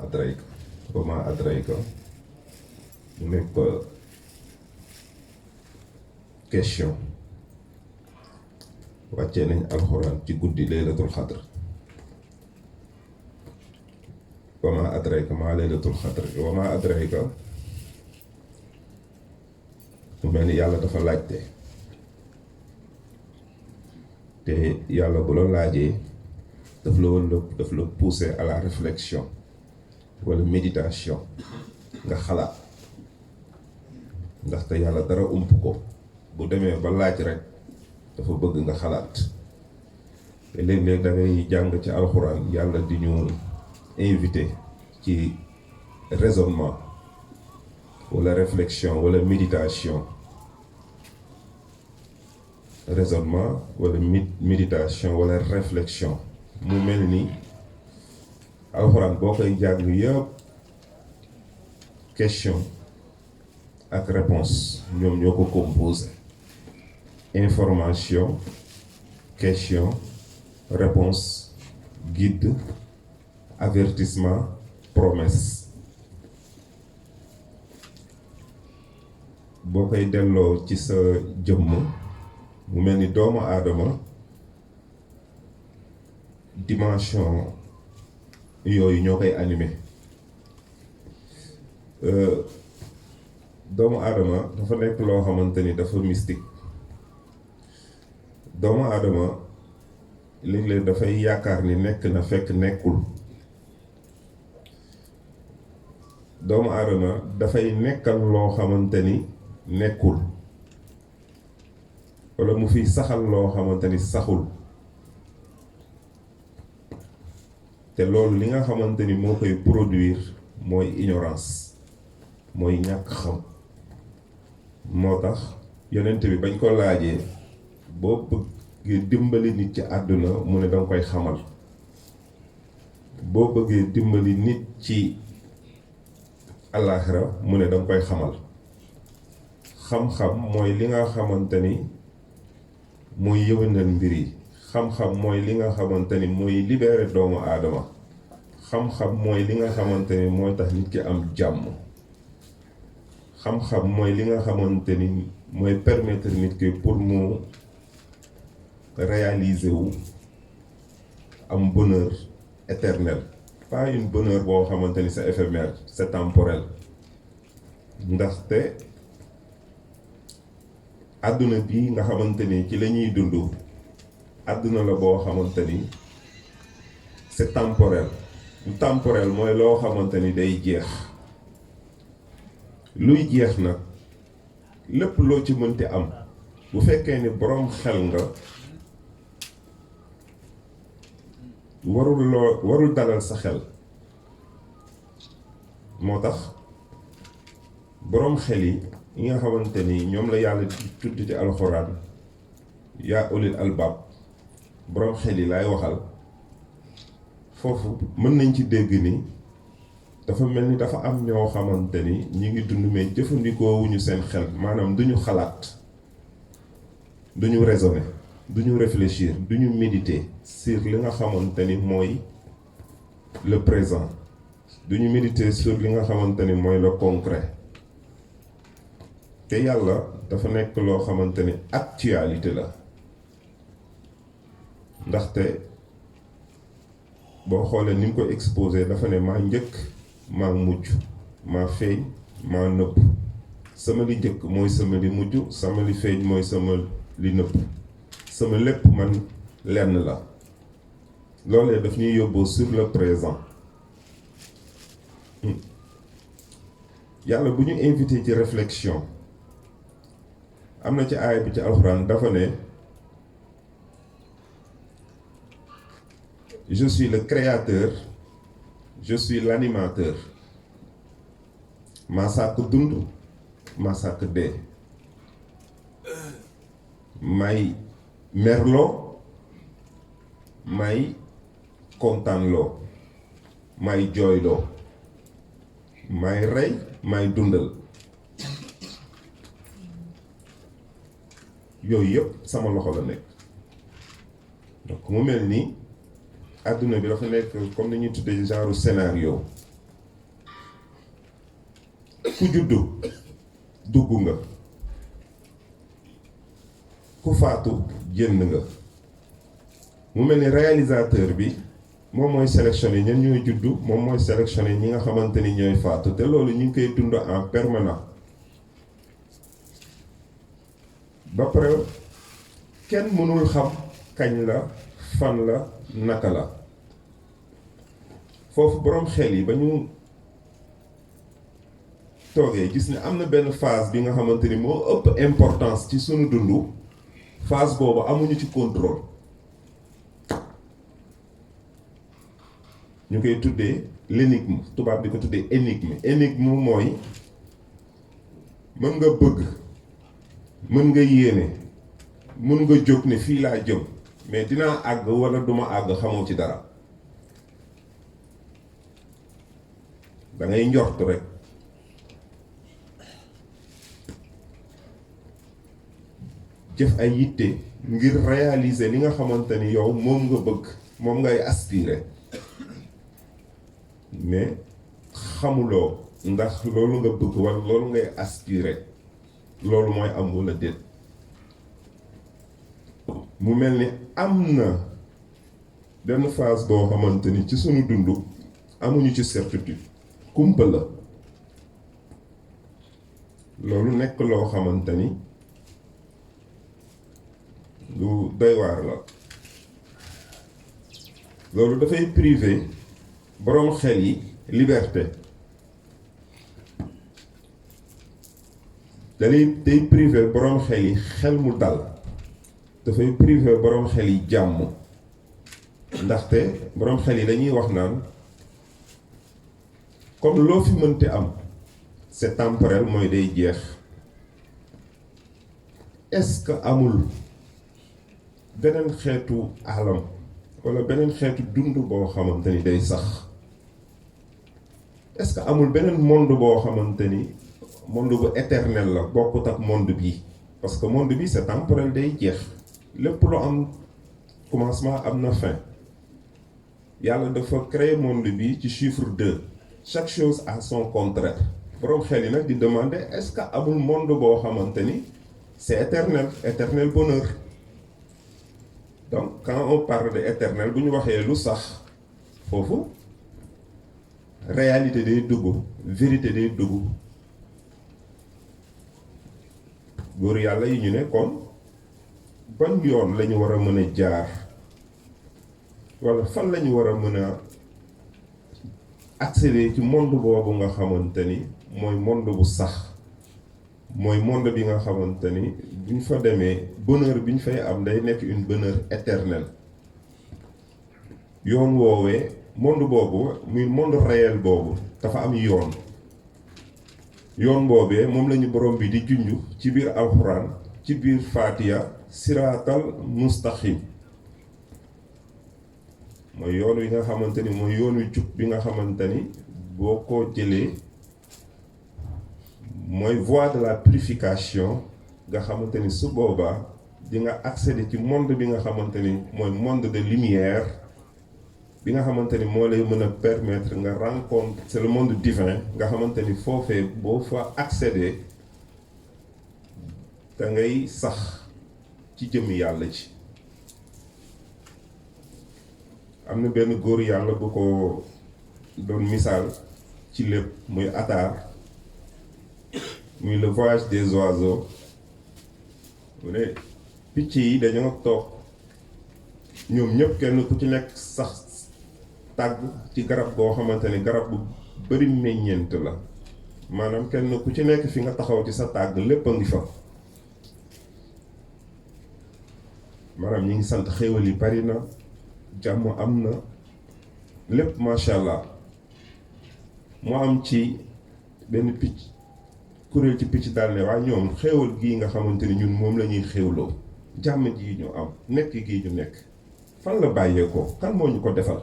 adrayka wa maa adrayka mu nekk question wàccee nañ alxuraan ci guddi laylatul xadr wa maa adrayka maa laylatul xadr wa maa adrayka mu mel ni yàlla dafa laajte te yàlla bu la laajee daf la pousser à la réflexion wala méditation nga xalaat ndaxte yàlla dara ump ko bu demee ba laaj rek dafa bëgg nga xalaat te léeg-léeg da ngay jàng ci alxuraan yàlla di ñu invité ci raisonnement wala réflexion wala méditation raisonnement wala méditation wala réflexion mu mel ni alxuraan boo koy jàng yëpp question ak réponse ñoom ñoo ko composé information question réponse guide avertissement promesse boo koy delloo ci sa jëmm mu mel ni doomu aadama dimension yooyu ñoo koy animé doomu aadama dafa nekk loo xamante ni dafa mystique doomu aadama léeg-léeg dafay yaakaar ni nekk na fekk nekkul doomu aadama dafay nekkal loo xamante ni nekkul walla mu fiy saxal loo xamante ni saxul te loolu li nga xamante ni moo koy produire mooy ignorance mooy ñàkk xam moo tax yonent bi bañ ko laajee boo bëggee dimbali nit ci àdduna mu ne danga koy xamal boo bëggee dimbali nit ci àllaaxira mu ne danga koy xamal xam-xam mooy li nga xamante ni mooy yëwénal mbir yi xam-xam mooy li nga xamante ni mooy libéré doomu aadama xam-xam mooy li nga xamante ni mooy tax nit ki am jàmm xam-xam mooy li nga xamante ni mooy permettre nit ki pour mu réaliser wu am bonheur éternel pas une bonheur boo xamante ni c'est éphémère c'est temporel ndaxte àdduna bi nga xamante ni ci la ñuy dund àdduna la boo xamante ni c'est temporel lu temporel mooy loo xamante ni day jeex luy jeex nag lépp loo ci mënti am bu fekkee ni boroom xel nga warul dalal sa xel moo tax boroom xel yi nga xamante ni ñoom la yàlla tudd ci alxuraan yaa ulil albaab boroom xel yi laay waxal foofu mën nañ ci dégg ni dafa mel ni dafa am ñoo xamante ni ñi ngi dund mais jëfandikoo wuñu seen xel maanaam duñu xalaat duñu raisonner duñu réfléchir duñu méditer sur li nga xamante ni mooy le présent duñu méditer sur li nga xamante ni mooy le concret te yàlla dafa nekk loo xamante ni actualité la ndaxte boo xoolee ni mu ko exposé dafa ne maa njëkk maa mujj maa feeñ maa nëbb sama li njëkk mooy sama li mujj sama li feeñ mooy sama li nëbb sama lépp man lenn la loolee daf ñuy yóbboo sur le présent yàlla bu ñu invité ci réflexion am na ci aaya bi ci alxuraan dafa ne je suis le créateur je suis l'animateur maa sàkk dund maa sàkk dee may merloo may kontaanloo may jooyloo may rey may dundal yooyu yëpp sama loxo la nekk donc mu mel ni àdduna bi dafa nekk comme ni ñuy tuddee genre scénario ku juddu dugg nga, ku faatu génn nga. mu mel ni réalisateur bi moom mooy sélectionné ñan ñooy juddu, moom mooy sélectionné ñi nga xamante ni ñooy faatu, te loolu ñu ngi koy dund en permanence. ba pare kenn mënul xam kañ la, fan la, naka la. foofu boroom xel yi ba ñu toogee gis ne am na benn phase bi nga xamante ni moo ëpp importance ci sunu dund, phase boobu amuñu ci contrôle. ñu koy tuddee l'énigme, tubaab di ko tuddee énigme. énigme mooy mën nga bëgg, mën nga yéene, mën nga jóg ne fii laa jëm, mais dinaa àgg wala duma àgg, xamoo ci dara. da ngay njort rek. jëf ay yitte ngir réaliser li nga xamante ni yow moom nga bëgg, moom ngay aspirer, mais xamuloo ndax loolu nga bëgg wala loolu ngay aspirer loolu mooy am wala déet. mu mel ni am na benn phase boo xamante ni ci sunu dund amuñu ci certitude, kumpa la. loolu nekk loo xamante ni lu doy waar la. loolu dafay privé boroom xel yi liberté. day privé boroom xel yi xel mu dal. dafay privé boroom xel yi jàmm. ndaxte boroom xel yi dañuy wax naan comme loo fi mënti am c'est temporel, mooy day jeex. est-ce que amul beneen xeetu alam walla beneen xeetu dund boo xamante ni day sax? est-ce que amul beneen monde boo xamante ni monde bu éternel la, bokkut ak monde bi? parce que monde bi c'est temporel, day jeex. lépp lu am commencement am na fin. yàlla dafa créer monde bi ci chiffre 2. chaque chose a son contraire. boroom xel yi nag di demander est-ce que amul monde boo xamante ni c'est éternel, éternel bonheur. donc quand on parle de éternel, bu ñu waxee lu sax foofu réalité day dugg, vérité day dugg. góor yàlla yi ñu ne kon ban yoon la ñu war a mën a jaar, walla fan la ñu war a mën a accéder ci monde boobu nga xamante ni mooy monde bu sax, mooy monde bi nga xamante ni bu ñu fa demee bonheur bi ñu fay am day nekk une bonheur éternelle. yoon woowee monde boobu muy monde réel boobu dafa am yoon. yoon boobee moom lañu borom bi di junj ci biir alxuraan, ci biir Fatiha, siraatal mustaqim. mooy yoon wi nga xamante ni mooy yoon wi jub bi nga xamante ni boo ko jëlee mooy voie de la purification, nga xamante ni su boobaa di nga accéder ci monde bi nga xamante ni mooy monde de lumière, bi nga xamante ni moo lay mën a permettre nga rencontre, c'est le monde divin, nga xamante ni foofee boo fa accéder da ngay sax ci jëmmi yàlla ci. am na benn góor yàlla bu ko doon misaal ci lépp, muy Qadr, muy le voyage des oiseaux. mu ne picc yi dañoo toog ñoom ñëpp kenn ku ci nekk sax tàgg ci garab boo xamante ni garab bu bari meññeent la. maanaam kenn ku ci nekk fi nga taxaw ci sa tàgg lépp a ngi fa. maanaam ñi ngi sant xéewal yi bari na, jàmm am na, lépp macha allah. mu am ci benn picc, kuréel ci picc daal ne waa ñoom xéewal gii nga xamante ni ñun moom la ñuy xéewloo, jàmm ji ñu am, nekk gii ñu nekk, fan la bàyyeekoo, kan moo ñu ko defal?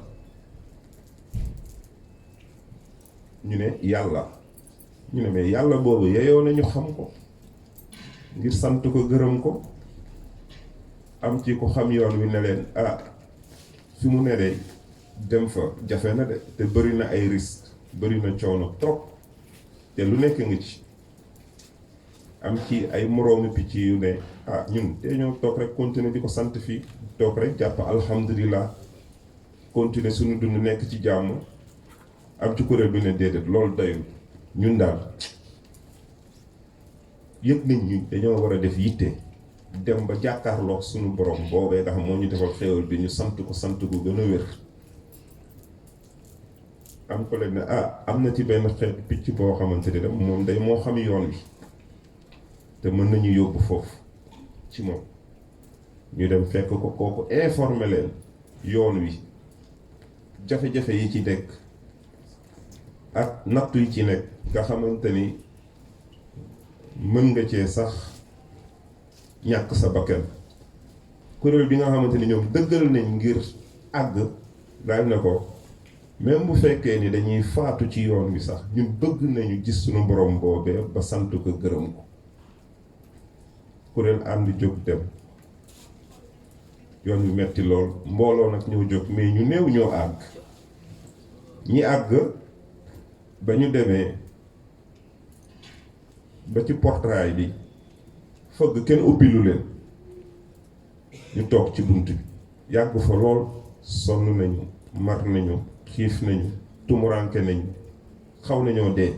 ñu ne yàlla. ñu ne mais yàlla boobu yeyoo nañu xam ko ngir sant ko, gërëm ko. am ci ko xam yoon wi ne leen fi mu ne de dem fa jafe na de, te bëri na ay risque, bëri na coono trop, te lu nekk nga ci am ci ay moroomi picc yu ne ñun te ñoo toog rek continuer di ko sant fii toog rek jàpp alhamdulilah continuer suñu dund nekk ci jàmm. am ci kuréel bi ne déedéet loolu doyul ñun daal yëg nañ ñu dañoo war a def yitte dem ba jàkkaarloo suñu borom boobee nga xam moo ñu defal xéewal bi ñu sant ko sant gu gën a wér. am ko leen ne am na ci benn xeetu picc boo xamante ni moom day moo xam yoon wi te mën nañu yóbbu foofu ci moom ñu dem fekk ko kooku informé leen yoon wi jafe-jafe yi ci nekk ak nattu yi ci nekk nga xamante ni mën nga cee sax ñàkk sa bakkan. kuréel bi nga xamante ni ñoom dëggal nañ ngir àgg daal na ko même bu fekkee ni dañuy faatu ci yoon wi sax ñun bëgg nañu gis suñu borom boobee ba sant ko gërëm ko. kuréel ànd jóg dem yoon wi metti lool mbooloo nag ñoo jóg mais ñu néew ñoo àgg ñi àgg ba ñu demee ba ci portail bi fëgg kenn ubbilu leen ñu toog ci bunt bi yàgg fa lool sonn nañu mar nañu xiif nañu tumuranke nañu xaw nañoo dee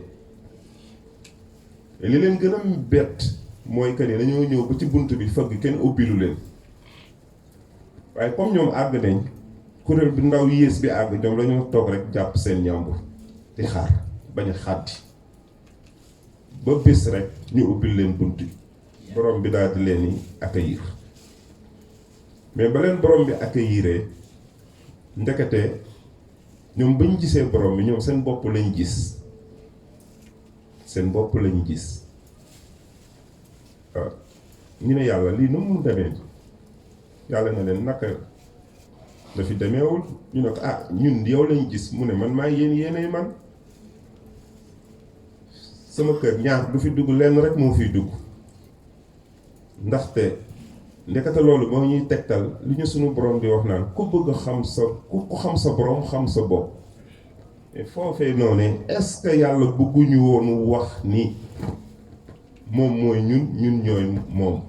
li leen gën a bett mooy que ni dañoo ñëw ba ci bunt bi fëgg kenn ubbilu leen waaye comme ñoom àgg nañ kuréel bi ndaw yées bi àgg ñoom dañoo toog rek jàpp seen ñàmbur di xaar bañ a xàddi ba bés rek ñu ubbil leen bunt bi borom bi daal di leen di accueillir mais ba leen borom bi accueillir ndekete ñoom bañ gisee borom bi ñoom seen bopp lañ gis seen bopp lañ gis ñu ne yàlla lii nu mu demee yàlla na leen naka dafi demeewul ñu ne ko ñun yow lañ gis mu ne man maa yéenay man sama kër ñaar du fi dugg lenn rek moo fiy dugg ndaxte ndekete loolu moo ñuy tegtal li ñu sunu borom di wax naan ku bëgg xam sa ku xam sa borom xam sa bopp et foofee noonu est-ce que yàlla bëgguñu woon wax ni moom mooy ñun ñooy moom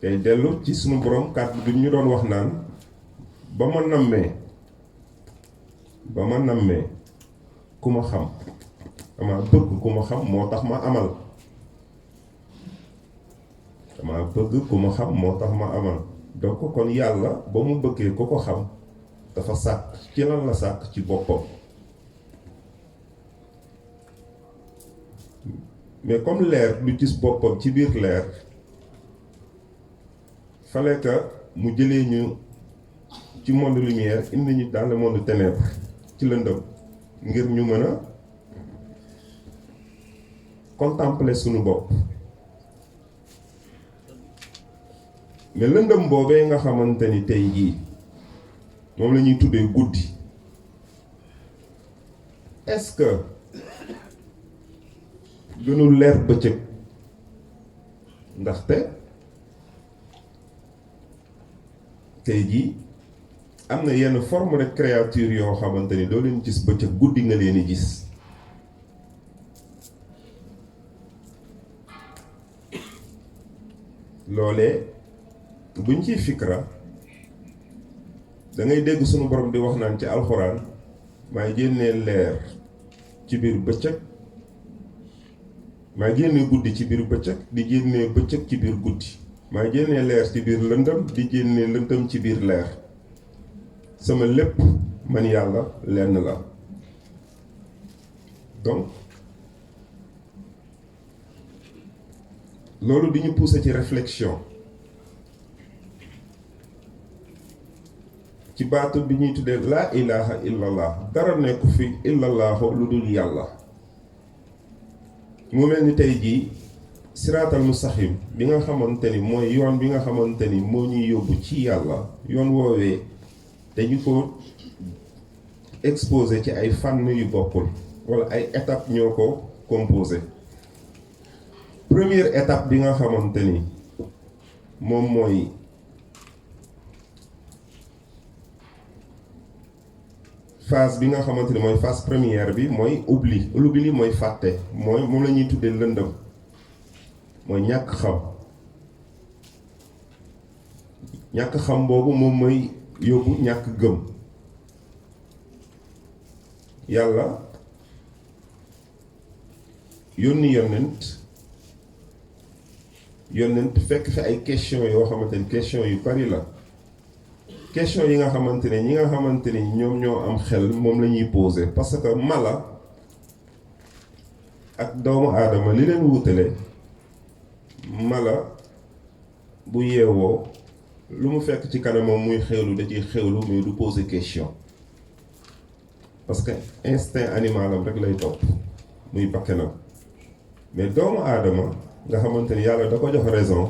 tey dellu ci sunu borom kàddu bi ñu doon wax naan ba ma nammee ku ma xam dama bëgg ku ma xam moo tax ma amal donc kon yàlla ba mu bëggee ku ko xam dafa sàkk ci lan la sàkk ci boppam mais comme leer du gis boppam ci biir leer fallait que mu jëlee ñu ci monde lumière indi ñu dans le monde ténèbre ci lëndëm ngir ñu mën a contempler sunu bopp mais lëndëm boobee nga xamante ni tey jii moom la ñuy tuddee guddi est-ce que gënul leer bëccëg ndaxte tey jii am na yenn forme de créature yoo xamante ni doo leen gis bëccëg guddi nga leen di gis loolee buñ ciy fikra da ngay dégg sunu borom di wax naan ci alxuraan maay génnee leer ci biir bëccëg maay génnee guddi ci biir bëccëg di génnee bëccëg ci biir guddi maay génnee leer ci biir lëndëm di génnee lëndëm ci biir leer sama lépp man yàlla lenn la donc loolu di ñu pousser ci réflexion ci baatu bi ñuy tuddee laa ilaha illallah dara nekku fi illallahu lu dul yàlla mu mel ni tey jii siraatal mustaxim bi nga xamante ni mooy yoon bi nga xamante ni moo ñuy yóbbu ci yàlla yoon woowee dañu ko exposé ci ay fànn yu bokkul wala ay étapes ñoo ko composé première étape bi nga xamante ni moom mooy phase bi nga xamante ni mooy phase première bi mooy oubli mooy fàtte mooy moom la ñuy tuddee lëndëm mooy ñàkk xam boobu moom mooy yóbbu ñàkk gëm. yàlla yónni yonent fekk fi ay question yoo xamante ni question yu bari la question yi nga xamante ne ñi nga xamante ni ñoom ñoo am xel moom la ñuy poser parce que mala ak doomu aadama li leen wutale mala bu yeewoo lu mu fekk ci kanamam muy xewlu da ciy xewlu mais du poser question parce que instinct animalam rek lay topp muy bakkenam mais doomu aadama nga xamante ni yàlla da ko jox raison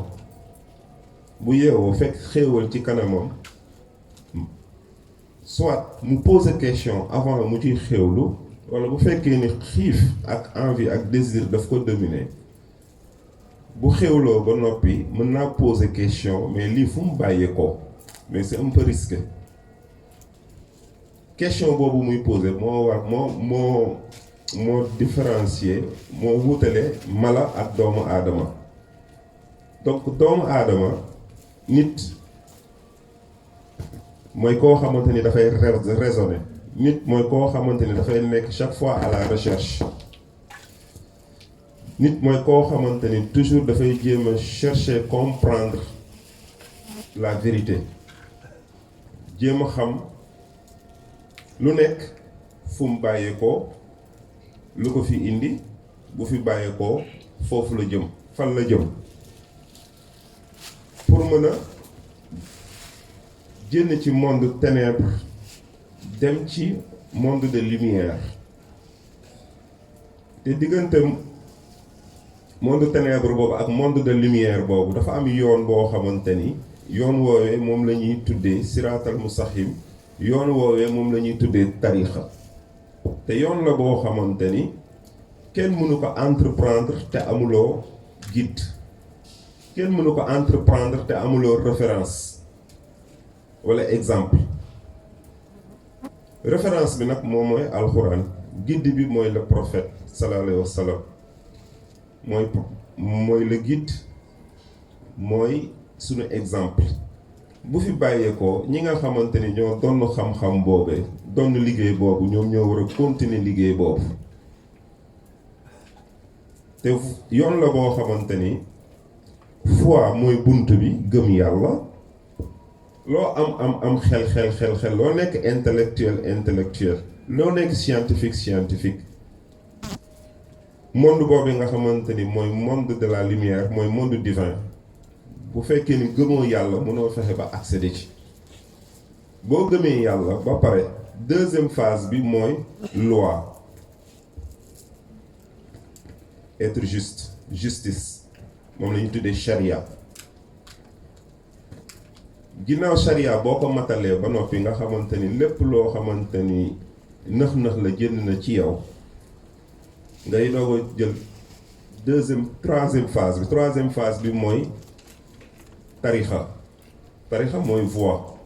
bu yeewoo fekk xéewal ci kanamam soit mu poser question avant mu ciy xéewlu wala bu fekkee ni xiif ak envie ak désir daf ko dominer bu xéewloo ba noppi mën naa poser question mais lii fu mu bàyyee ko mais c'est un peu risqué question boobu muy poser moo différencier moo wutale mala ak doomu aadama donc doomu aadama nit mooy koo xamante ni dafay raisonner nit mooy koo xamante ni dafay nekk chaque fois à la recherche nit mooy koo xamante ni toujours dafay jéem a chercher comprendre la vérité jéem a xam lu nekk fu mu bàyyeekoo lu ko fi indi bu fi bàyyeekoo foofu la jëm fan la jëm pour mën a génn ci monde ténèbre dem ci monde de lumière te diggante monde ténèbre boobu ak monde de lumière boobu dafa am yoon boo xamante ni yoon woowee moom la ñuy tuddee siraatal mustaqiim yoon woowee moom la ñuy tuddee tarixa te yoon la boo xamante ni kenn mënu ko entreprendre te amuloo guide kenn mënu ko entreprendre te amuloo référence wala exemple référence bi nag moom mooy alxuraan guide bi mooy le prophète sallallahu alayhi wa sallam mooy le guide mooy sunu exemple bu fi bàyyeekoo ñi nga xamante ni ñoo donn xam-xam boobee donn liggéey boobu ñoom ñoo war a continuer liggéey boobu te yoon la boo xamante ni foi mooy bunt bi gëm yàlla loo am xel loo nekk intellectuel loo nekk scientifique monde boobu nga xamante ni mooy monde de la lumière mooy monde divin bu fekkee ni gëmoo yàlla mënoo fexe ba accéder ci boo gëmee yàlla ba pare deuxième phase bi mooy loi être justice moom la ñu tuddee charia ginnaaw charia boo ko matalee ba noppi nga xamante ni lépp loo xamante ni nëx-nëx la génn na ci yow ngay doog a jël troisième phase bi mooy tarixa mooy voie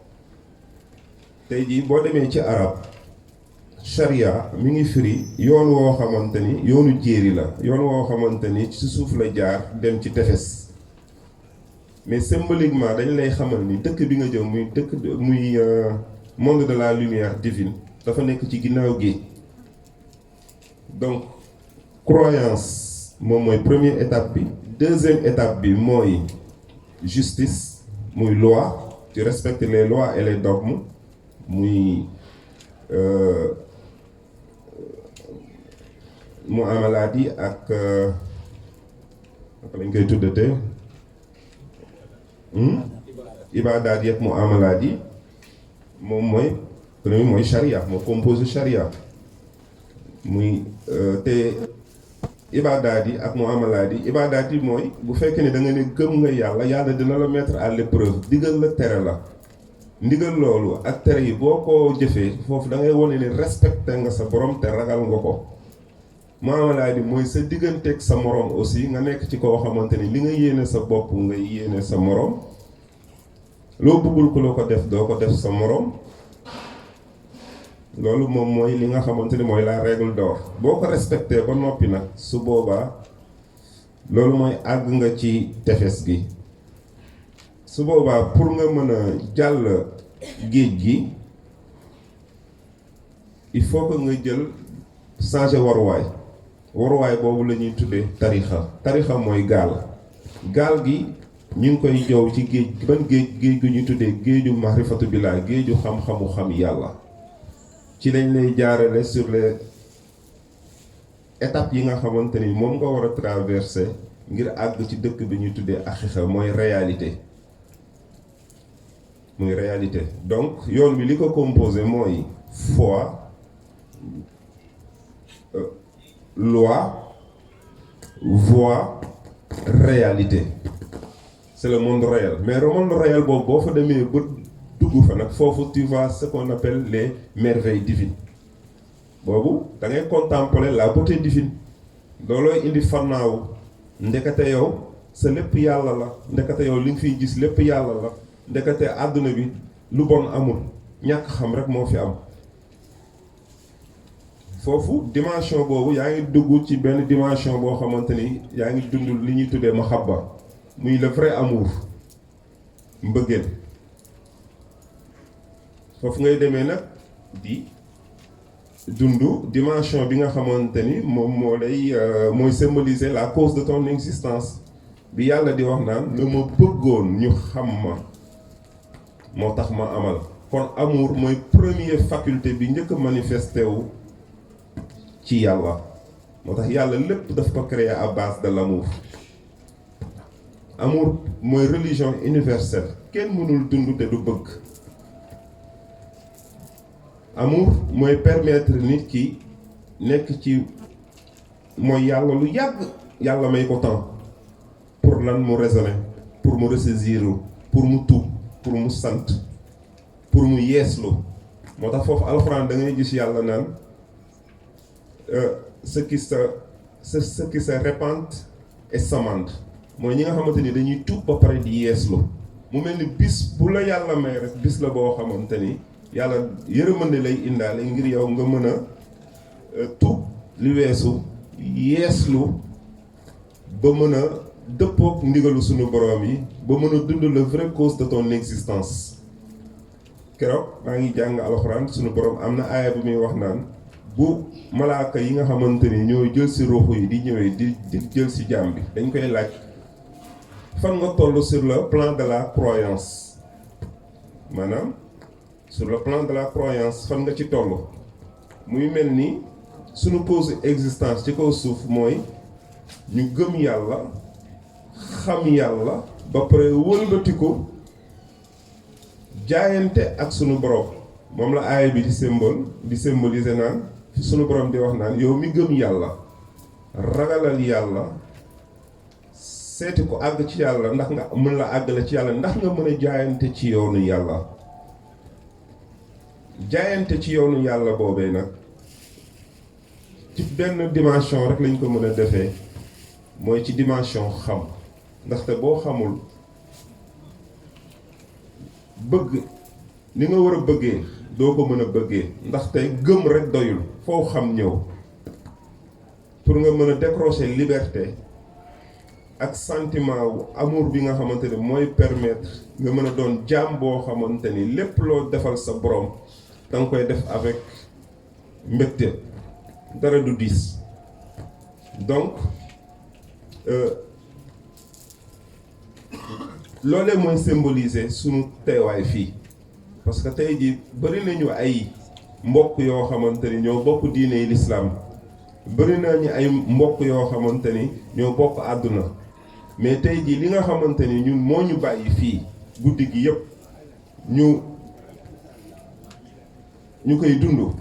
tey jii boo demee ci arab charia mi ngi firi yoon woo xamante ni yoonu jéeri la yoon woo xamante ni ci suuf la jaar dem ci tefes mais symboliquement dañ lay xamal ni dëkk bi nga jëm muy monde de la lumière divine dafa nekk ci ginnaaw géej donc croyance moom mooy première étape bi deuxième étape bi mooy justice muy loi tu respectes les lois et les dogmes muy mu amalaat yi ak naka lañ koy tuddatee ibaadaat yi ak mu amalaat yi moom mooy premier mooy charia moo composé charia muy te ibaadaat yi ak mu amalaat yi ibaadaat yi mooy bu fekkee ne da nga ne gëm nga yàlla dina la mettre à l'épreuve digal la tere la ndigal loolu ak tere yi boo ko jëfee foofu da ngay wone ni respecté nga sa borom te ragal nga ko muamalaat yi mooy sa digganteeg sa morom aussi nga nekk ci koo xamante ni li nga yéene sa bopp nga yéene sa morom loo bëggul ku la ko def doo ko def sa morom loolu moom mooy li nga xamante ni mooy la règle d'or boo ko respecté ba noppi nag su boobaa loolu mooy àgg nga ci tefes gi su boobaa pour nga mën a jàll géej gi il faut que nga jël changer waruwaay boobu la ñuy tuddee tarixa mooy gaal gi ñu ngi koy jow ci géej ban géej gu ñuy tuddee géeju mahrifatu billah géeju xam-xamu xam yàlla ci lañ lay jaarale sur les étapes yi nga xamante ni moom nga war a traverser ngir àgg ci dëkk bi ñuy tuddee axixa mooy réalité donc yoon bi li ko composé mooy foi loi voie réalité c'est le monde réel mais le monde réel boobu boo fa demee ba dugg fa nag foofu tu vois ce qu'on appelle les merveilles divines boobu da ngay contempler la beauté divine loolooy indi fannaaw ndekete yow sa lépp yàlla la ndekete yow li nga fiy gis lépp yàlla la ndekete àdduna bi lu bon amul ñàkk xam rek moo fi am foofu dimension boobu yaa ngi dugg ci benn dimension boo xamante ni yaa ngi dund li ñuy tuddee mahabba muy le vrai amour mbëggeel foofu ngay demee nag di dund dimension bi nga xamante ni moom moo lay mooy symboliser la cause de ton existence bi yàlla di wax naan la ma bëggoon ñu xam ma moo tax ma amal kon amour mooy première faculté bi njëkk a manifesté wu ci yàlla moo tax yàlla lépp daf ko créer à base de l'amour amour mooy religion universelle kenn mënul dund te du bëgg amour mooy permettre nit ki nekk ci mooy yàlla lu yàgg yàlla may ko temps pour lan mu raisonner pour mu ressaisir pour mu tuub pour mu sant pour mu yeeslu moo tax foofu alxuraan da ngay gis yàlla naan ceux qui se répandent et s'amendent mooy ñi nga xamante ni dañuy tuub ba pare di yeeslu mu mel ni bis bu la yàlla may rek bis la boo xamante ni yàlla yërëmande lay indaale ngir yow nga mën a tuub li weesu yeeslu ba mën a dëppook ndigalu sunu borom yi ba mën a dund le vrai cause de ton existence keroog maa ngi jàng alxuraan sunu borom am na aaya bu muy wax naan bu malaaka yi nga xamante ni ñooy jël si ruuxu yi di ñëwee di jël si jaam bi dañ koy laaj fan nga toll sur le plan de la croyance maanaam sur le plan de la croyance fan nga ci toll muy mel ni sunu cause existence ci kaw suuf mooy ñu gëm yàlla xam yàlla ba pare wëlbati ko jaayante ak sunu borom moom la aaya bi di symboliser naan fi sunu borom di wax naan yow mi gëm yàlla ragalal yàlla seeti ko àgg ci yàlla ndax nga mën la àggale ci yàlla ndax nga mën a jaayante ci yoonu yàlla jaayante ci yoonu yàlla boobee nag ci benn dimension rek lañ ko mën a defee mooy ci dimension xam ndaxte boo xamul bëgg ni nga war a bëggee doo ko mën a bëggee ndaxte gëm rek doyul foo xam ñëw pour nga mën a décrocher liberté ak sentiment wu amour bi nga xamante ni mooy permettre nga mën a doon jaam boo xamante ni lépp loo defal sa borom da nga koy def avec mbégte dara du diis donc loolee mooy symboliser sunu teewaay fii parce que tey jii bëri nañu ay mbokk yoo xamante ni ñoo bokk diine yi l'islam bëri nañu ay mbokk yoo xamante ni ñoo bokk àdduna mais tey jii li nga xamante ni ñun moo ñu bàyyi fii guddi gi yëpp ñu koy dund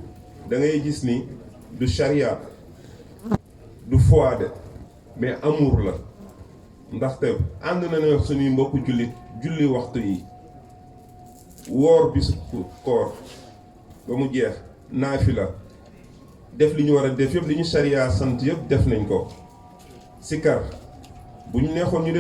da ngay gis ni du charia du foi de mais amour la ndaxte ànd na ne suñuy mbokku julli waxtu yi woor bisu koor ba mu jeex naafila def li ñu war a def yëpp li ñu charia sant yëpp def nañ ko sikar bu ñu neexoon ñu dem